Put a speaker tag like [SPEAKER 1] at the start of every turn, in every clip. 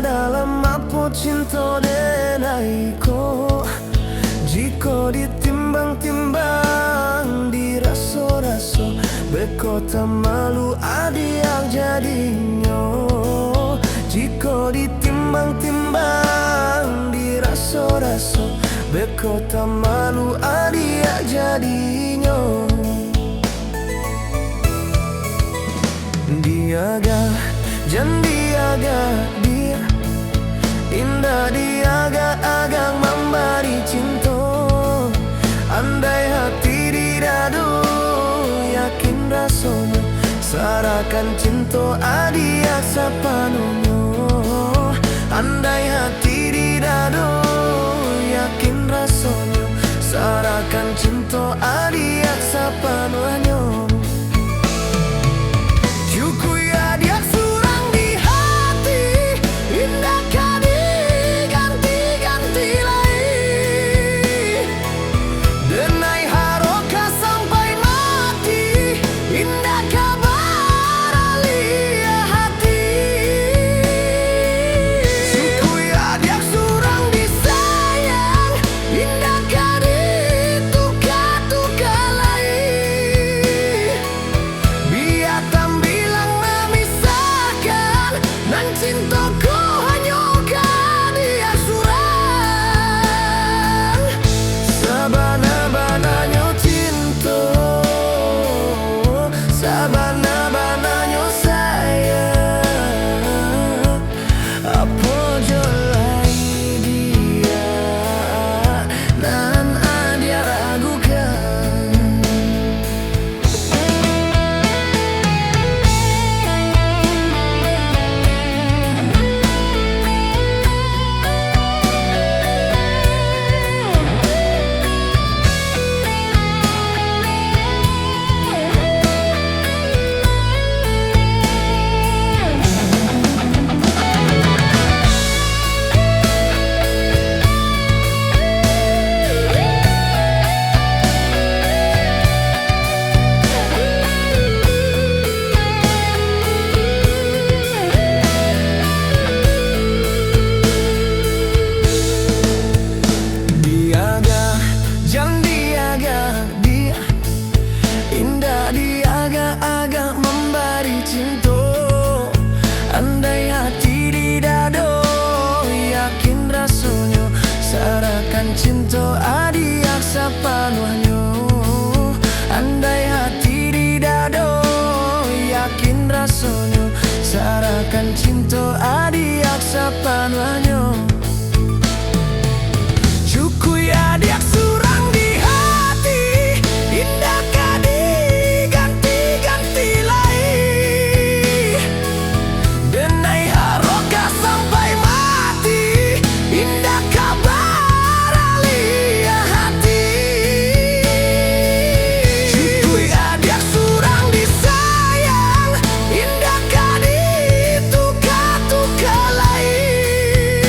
[SPEAKER 1] dalam apa cinta denaiku. Jika ditimbang-timbang dirasa-rasa, bekota malu adiak jadinya. Jika ditimbang-timbang dirasa-rasa, bekota malu adiak jadinya. Diaga, jan diaga dia, indah diaga agang memberi cinta. Andai hati didadu yakin rasanya, sarakan cinta adiak sepenuhnya. Andai hati didadu yakin rasanya, sarakan cinta adiak sepenuhnya. Andai hati didado yakin rasanya, sarakan cinta adiak sepenuhnya. Andai hati didado yakin rasanya, sarakan cinta adiak sepenuhnya. Cukui adiak surang di hati, indah kadi ganti-ganti lain. Denai haroka sampai mati, indah kabar alia hati. Cukui adiak surang disayang, indah kadi tuka-tuka lain.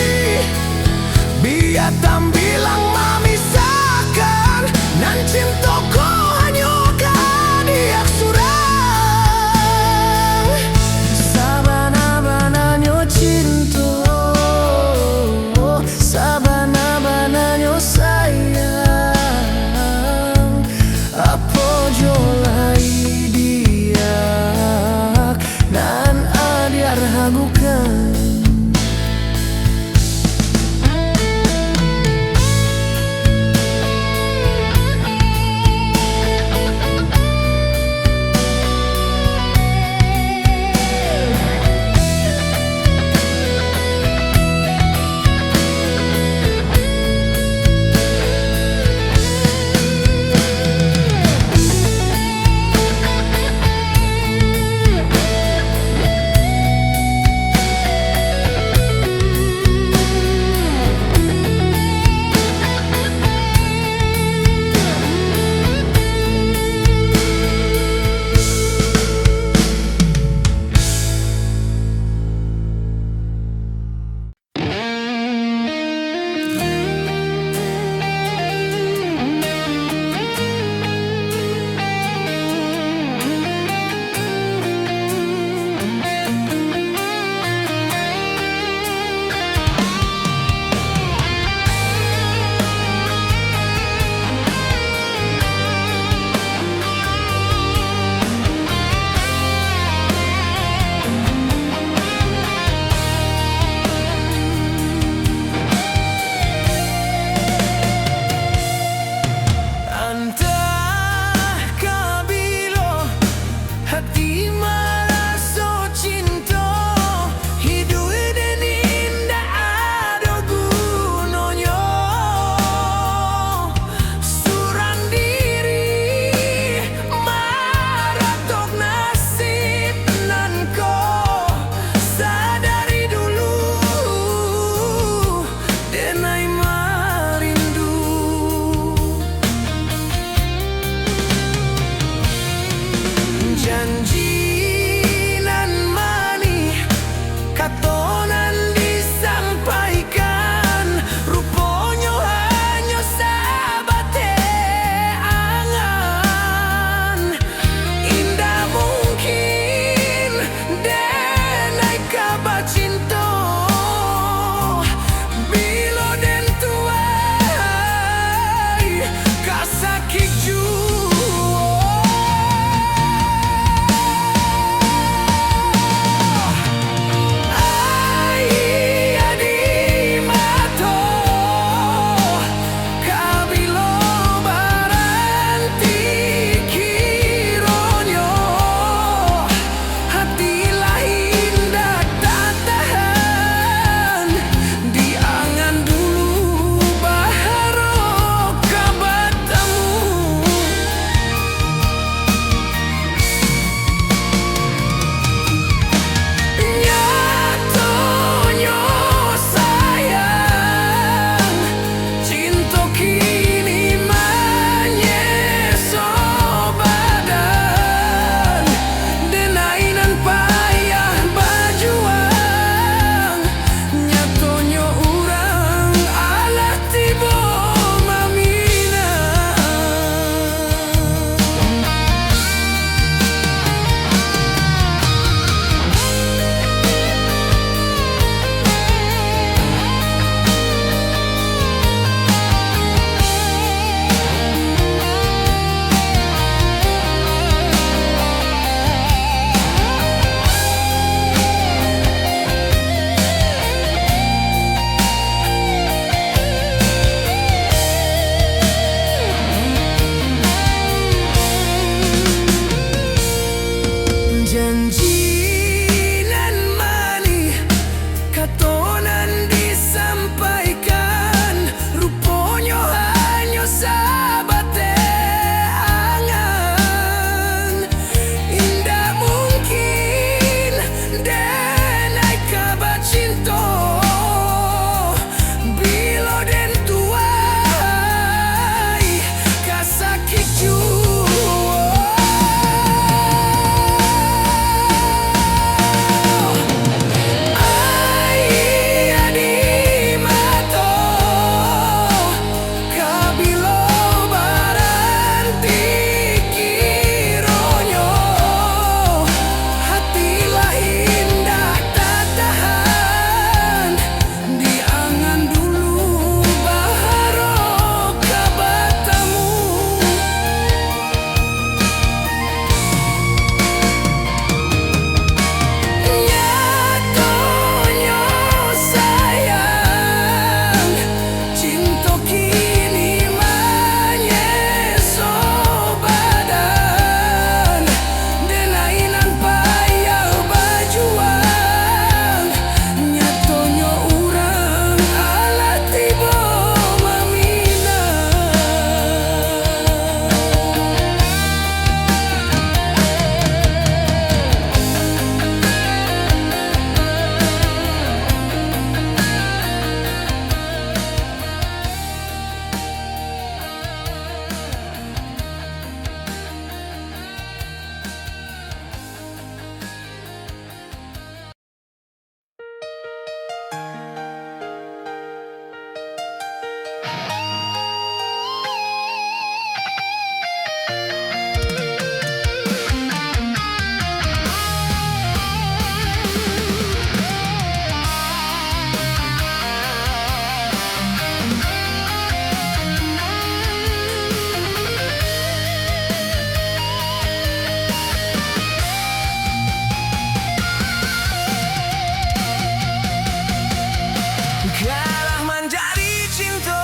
[SPEAKER 1] Kalah menjadi cinta,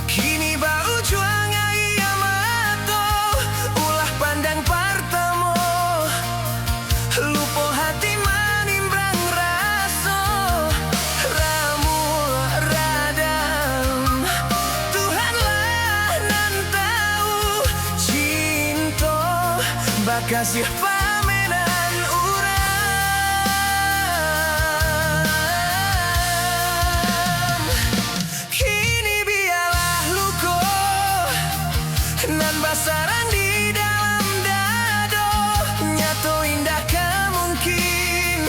[SPEAKER 1] kini bau juang ia mato. Ulah pandang pertama, lupa hati manimbang rasa. Ramu radam, Tuhanlah nan tahu. Cinta bakasih pamenan urang. Kini biarlah luka nan basarang di dalam dado. Nyato indah kemungkin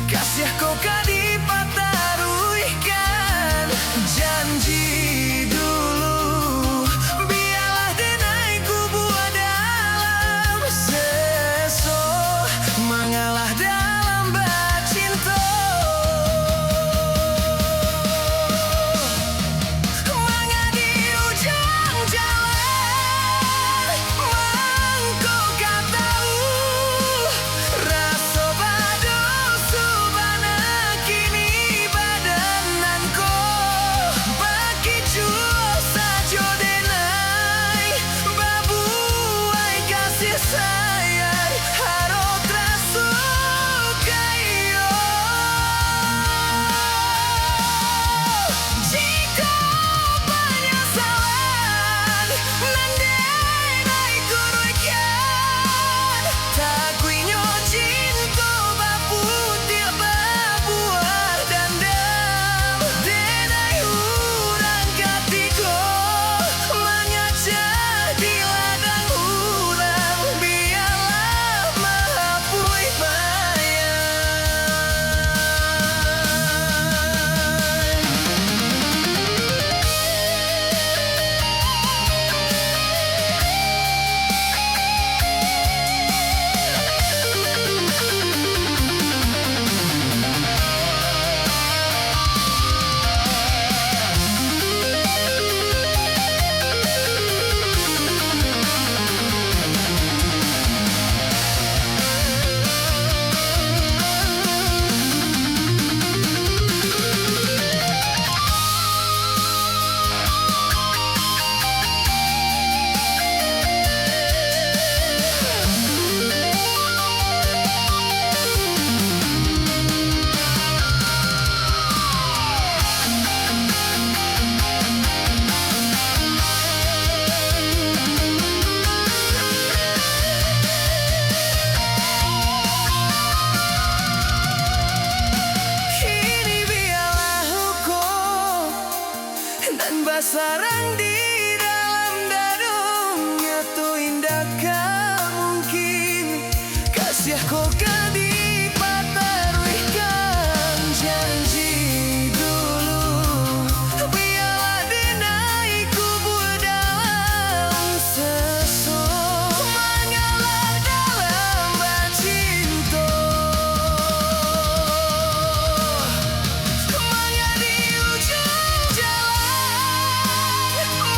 [SPEAKER 1] kasih kau dipataruikan. Janji dulu biarlah denai ku buat dalam seso, mengalah dalam bercinta. Mengadi ujung jalan, mangko kau tahu. Rasa bado subana kini badananku. Bagi jua saja denai, babuai kasih sayang harap tersukai. Jika penyesalan nan denai kuruikan, tak kuinyo cinta baputil babuah dandam. Denai urang katiku mengajak di ladang urang, biarlah mahapui bayang. Kini biarlah hukum dan basarang di dalam dadungnya. Tuh indah mungkin kasih kau dipataruikan. Janji dulu biarlah denai ku buat dalam seso, mengalah dalam bercinta. Mengadi ujung jalan,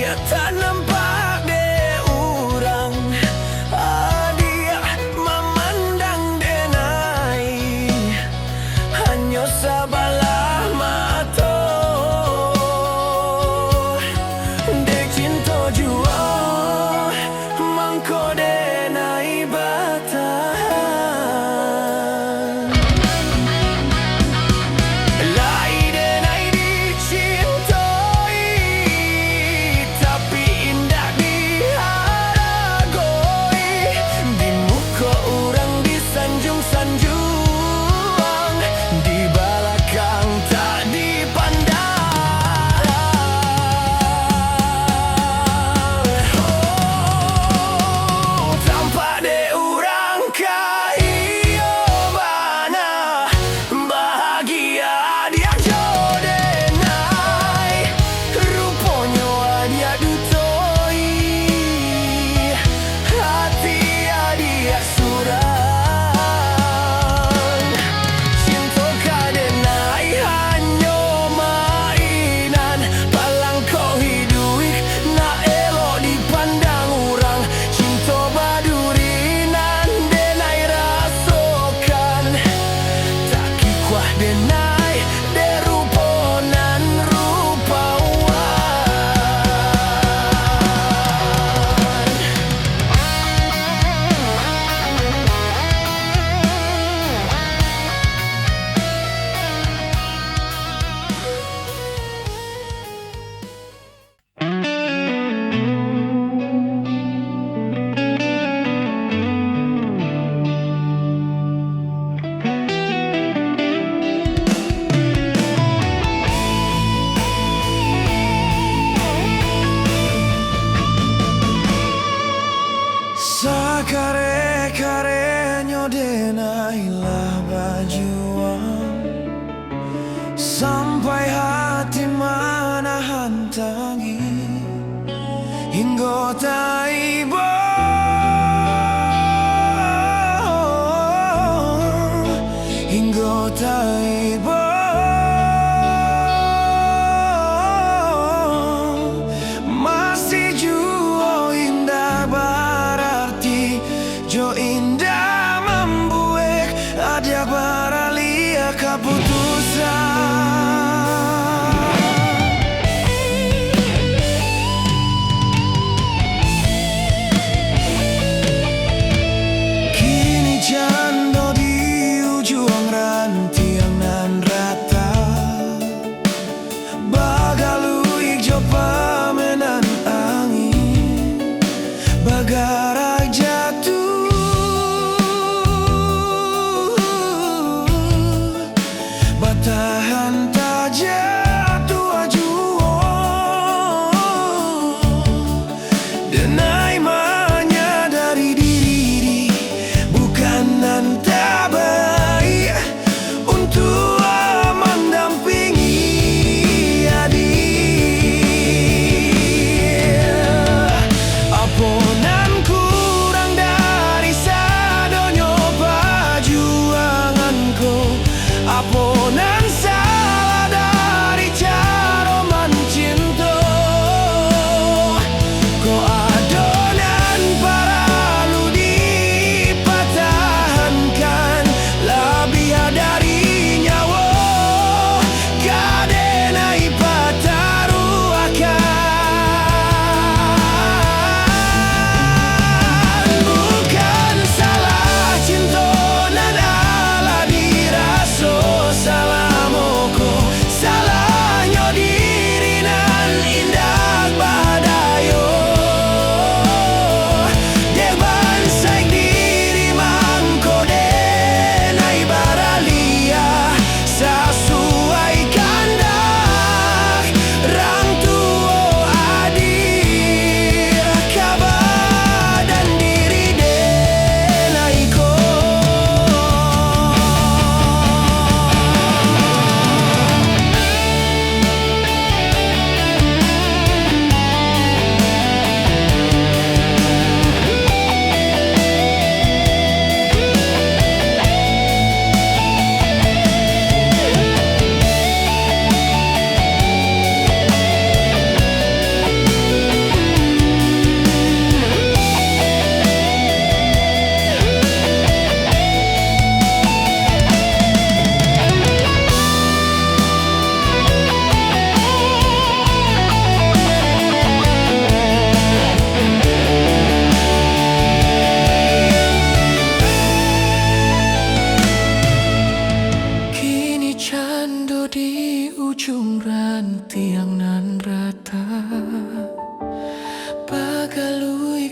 [SPEAKER 1] tak nampak de urang, dia memandang denai hanya sabalah mata dek cinta jua mangko denai batahan. Lai denai dicintai tapi indah diharagoi, di muka orang disanjung-sanjung, di belakang tak dipandang. Oh, tampak de orang kaya bana, bahagia dia jodenai, rupanya dia dutoi, hati dia surang. Cinta kadenai hanya mainan, palang kau hidup nak elok dipandang orang. Cinta badurinan denai rasakan, tak kikuah denai de ruponan rupawan. Sakare-karenyo denailah bajuan, sampai hati menahan tangis hingga taiba, hingga taiba. Masih jua indah berarti, jo indah membuat ada baralia keputusan.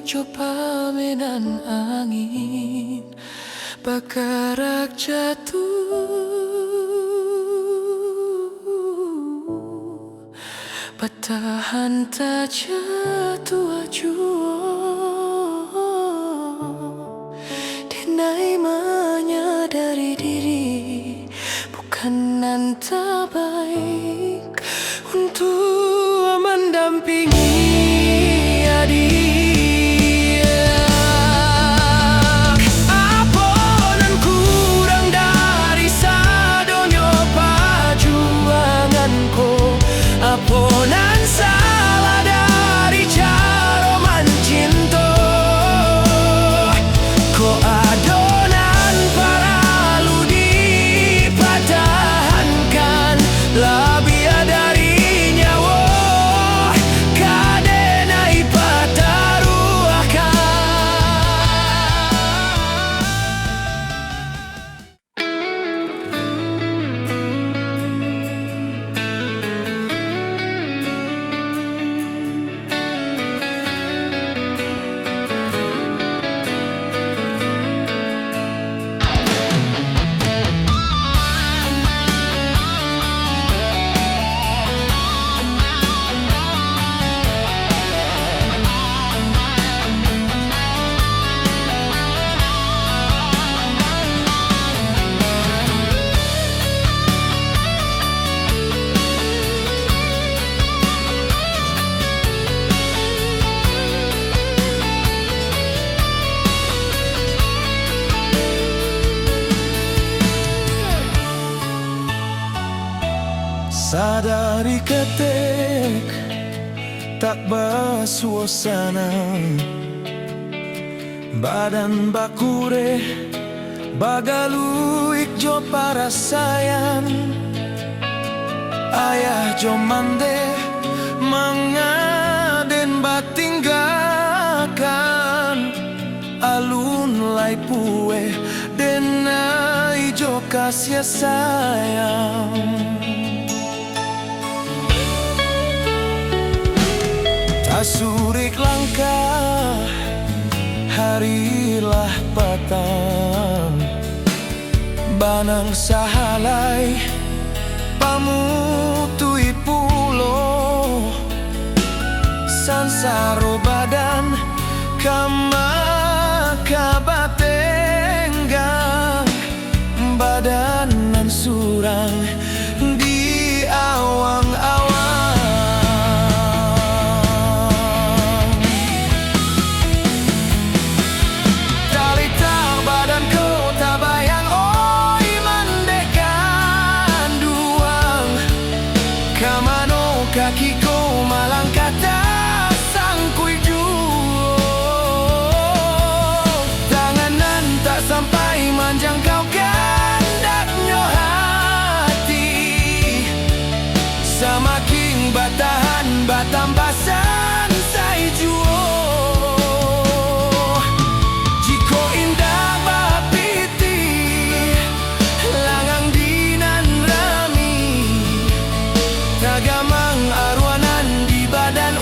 [SPEAKER 1] coba menan angin bakarak jatuh, bertahan tak jatuh acuh. Denai menyadari diri bukan anta baik untuk mendampingi adik. Aponan kurang dari sadonyo perjuanganku, aponan salah dari cara mencinta. Ko adonan paralu dipertahankan lebih dari nyawa, kadenai pertaruhkan. Sadari ketek tak bersuasana, badan bakure bagaluik jo parasayan. Ayah jo mande mangaden batinggakan, alun lai pue denai jo kasih sayang. Asurik langkah harilah petang, banang sahalai pamutui pulo, sansaro badan kama kabatenggang, badanan surang di awang-awang. Kakiku malang kata sangkui jua, tanganan tak sampai menjangkau kandaknya hati. Semakin batahan batambah sansai jua. Jiko indah bapiti langang dinan rami, tagamang arwanan di badan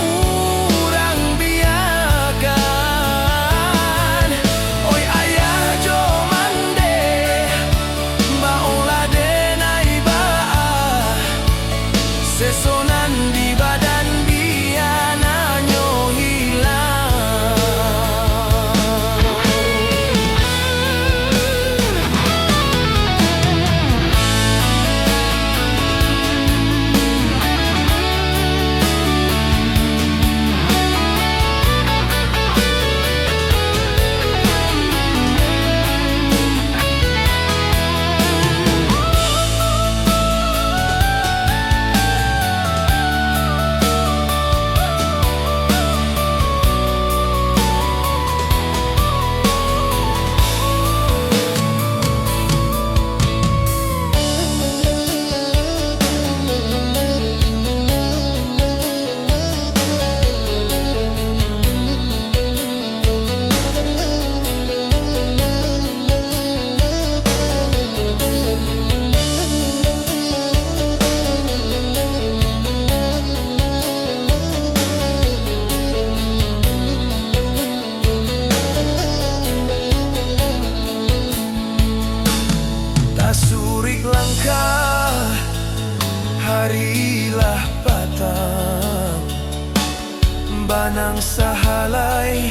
[SPEAKER 1] Banang sahalay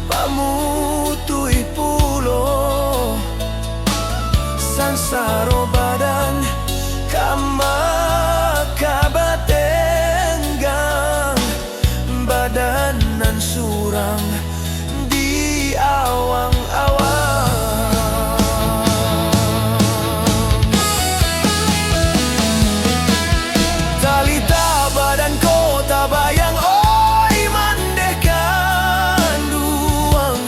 [SPEAKER 1] pamutui pulo sansaro badan kabatenggang badanan surang di awang-awang. Talita badan kota bayang oi mandekan duang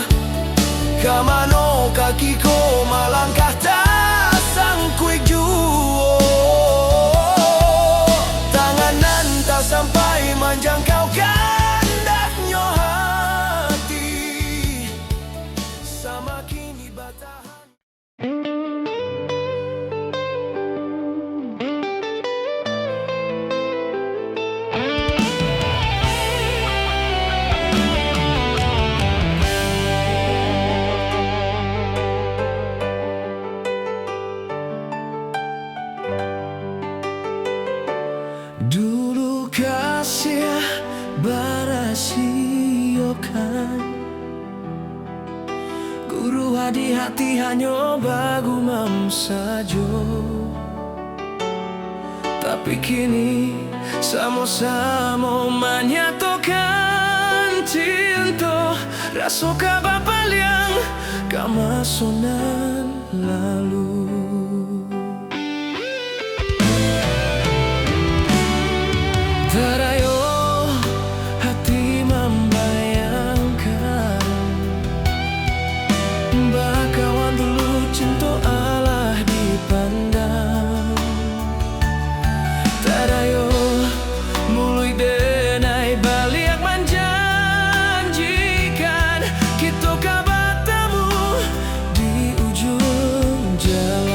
[SPEAKER 1] kamano kakiko malangkah tasangkuik juo tanganan tak sampai menjangkau kandaknya hati sama kini batahan. Dulu kasih barasiokan guru hati-hati hanya bagumam sajo. Tapi kini sama-sama menyatukan cinta rasoka bapa liang kamasonan lalu. Terayo hati membayangkan bakawan dulu cinta Allah dipandang. Terayo mulai denai balik menjanjikan kita kabatamu di ujung jalan.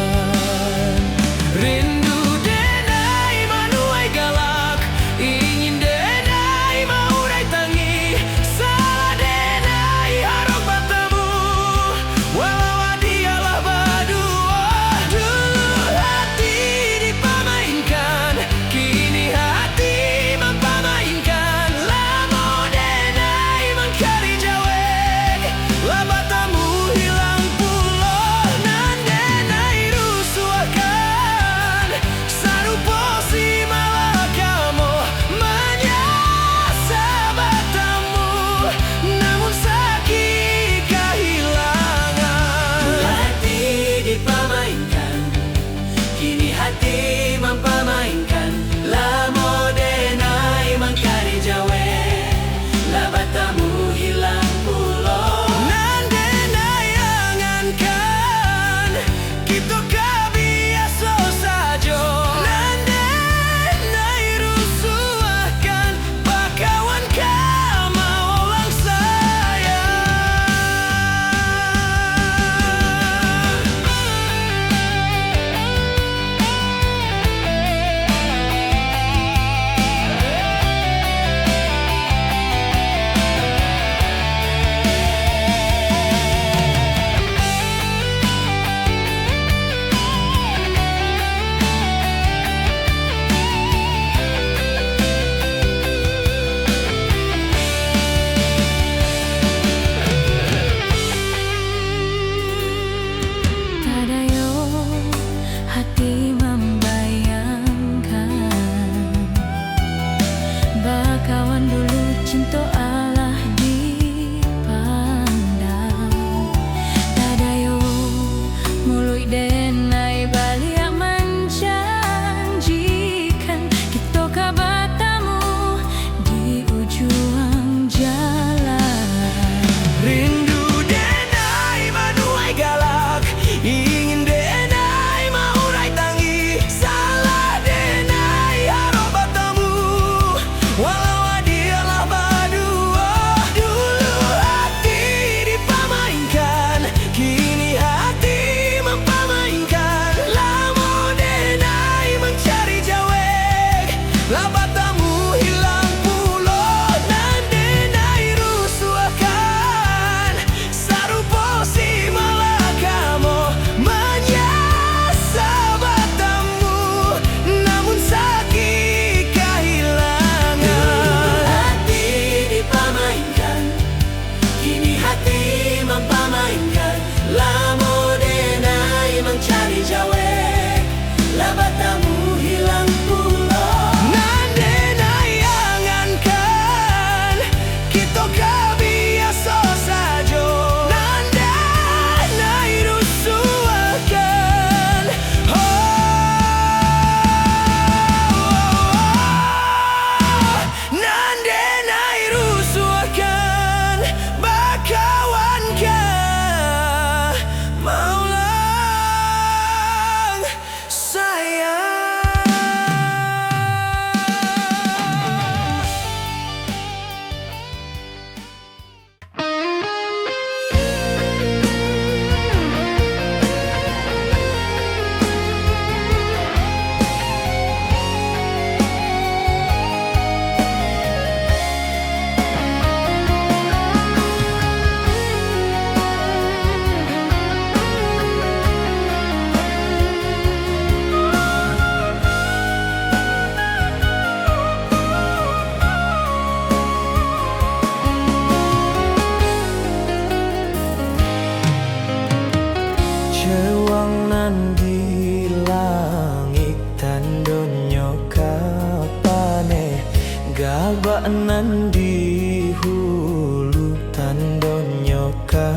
[SPEAKER 1] nan di hulu tandonyo ka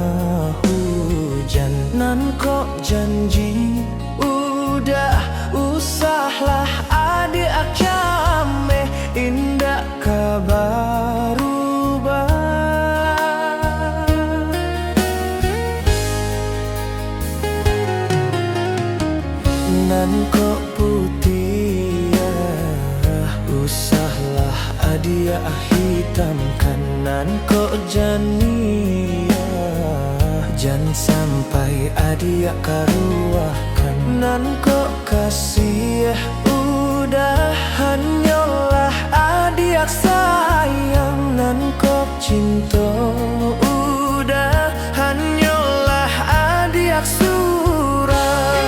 [SPEAKER 1] hujan nan kok janji udah usahlah adik akame indah kabar nan kok putih ya usahlah adia hitamkan nan kok jani ya jangan sampai adia karuahkan nan kok kasih udah hanyalah adia sayang nan kok cinta udah hanyalah adia surah.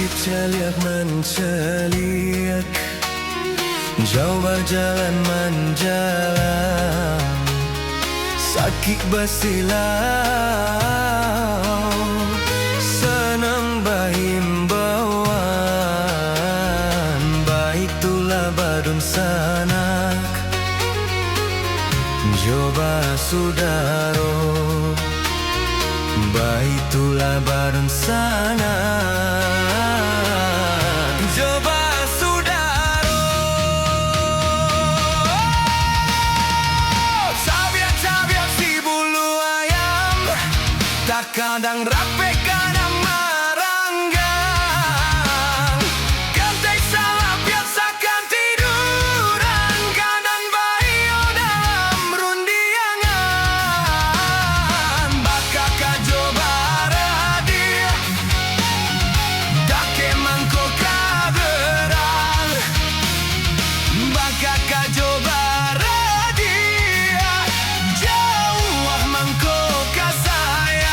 [SPEAKER 1] bukit celiak menceliak, jauh berjalan menjalan, sakit bersilau, senang berhimbauan, baik tulah badun sanak, coba sudaro, baik tulah badun sanak, coba sudaro. Cabiak-cabiak si bulu ayam, tak kadang rapi karena meranggang. Kentek salah biasakan tiduran, kadang bayo dalam rundiangan. Bakal kajo baradir, dake mangko kaderang. Bakal kajo baradir, jauh mangko kasayang.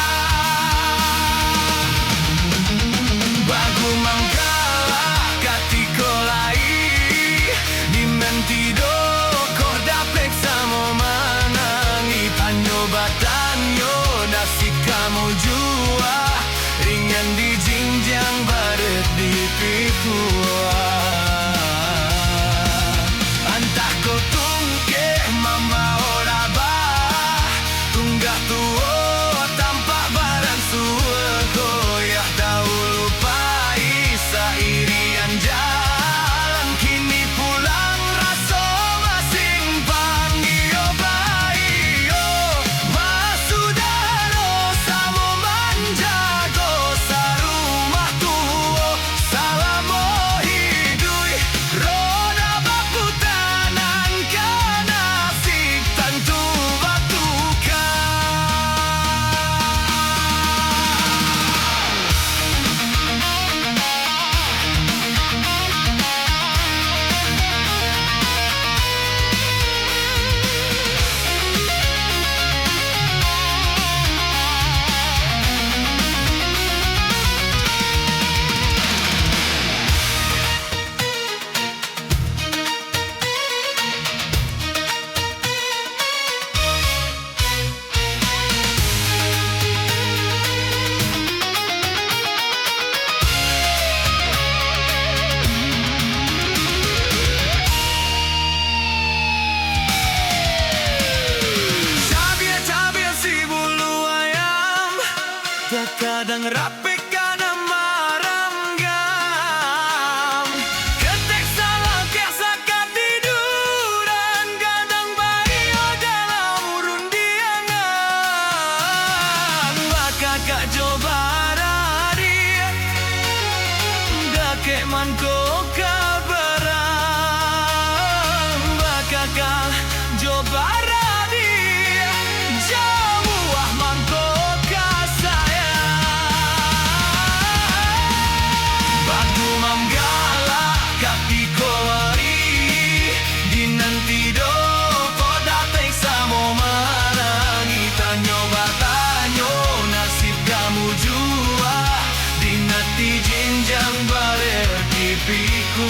[SPEAKER 1] Bagu manggala katiko lai, di mentido ko dapek samo manangi. Panyo batanyo nasib kamu jua, ringan di jinjang baret di pikua. Antah ko tungke mama ora bah, tunggah tuo tampak barang suego. Ya tahu lupai sairian jalan, kini pulang raso masing panggio bayo. Masudaro samo manjago sarumah tuo, salamo hidui roda baku tanan kanasik tantu batukan. Cabiak-cabiak si bulu ayam, terkadang rapi karena meranggam. Ketek salah biasakan tiduran, kadang bayo dalam rundiangan. Bakal kak coba radir, dake manko kabarang. Bakal kak coba radir, jauh manko kasayang. Batu manggala katiko wari, di nantido ko dateng samo marangi. Tanyo batanyo nasib kamu jua, di nati jinjang baler di piku.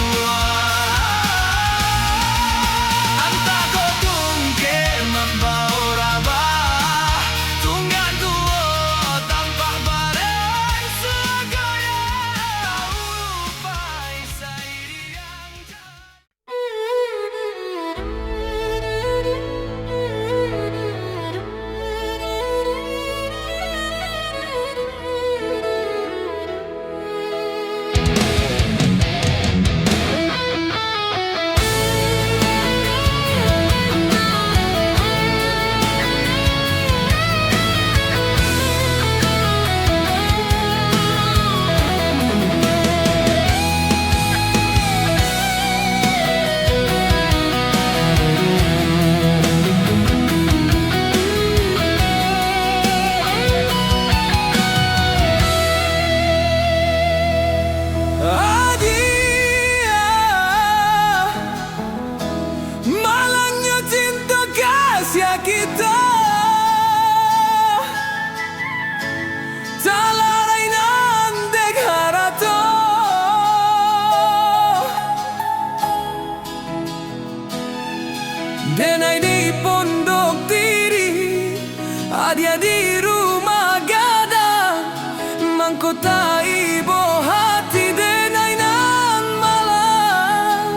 [SPEAKER 1] mangkotai bo hati denai nan malam,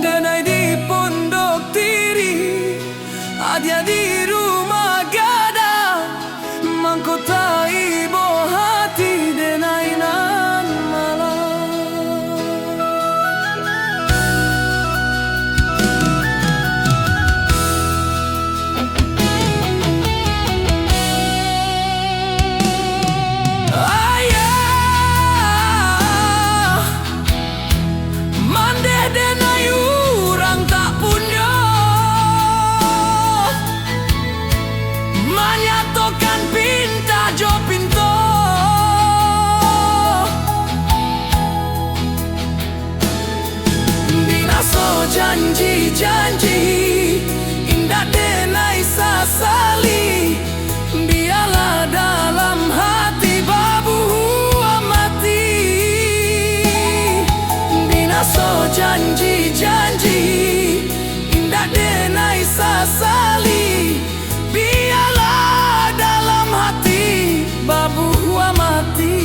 [SPEAKER 1] denai di pondok tiri, adia di rumah gadang, mangkotai bo hati denai nan malam. Janji-janji indah denai sasali, biarlah dalam hati babu amati. Binaso janji-janji indah denai sasali, biarlah dalam hati babu amati.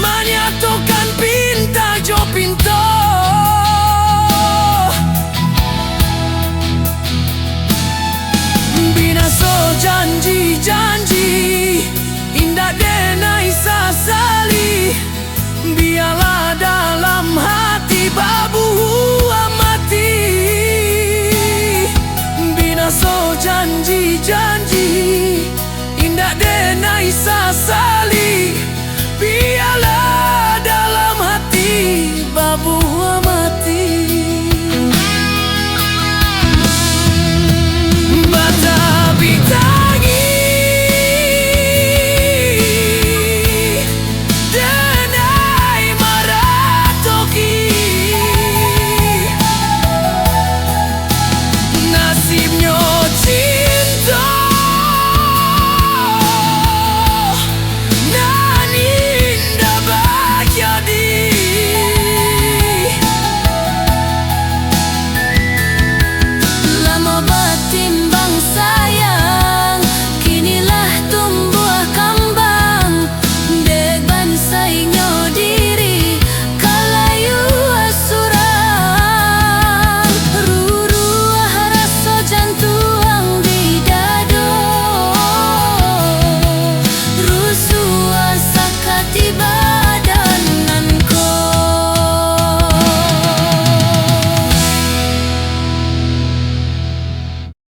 [SPEAKER 1] Menyatukan pinta jo pinto, binaso janji-janji indah denai sasali, biarlah dalam hati babu amati. Binaso janji-janji indah denai sasali,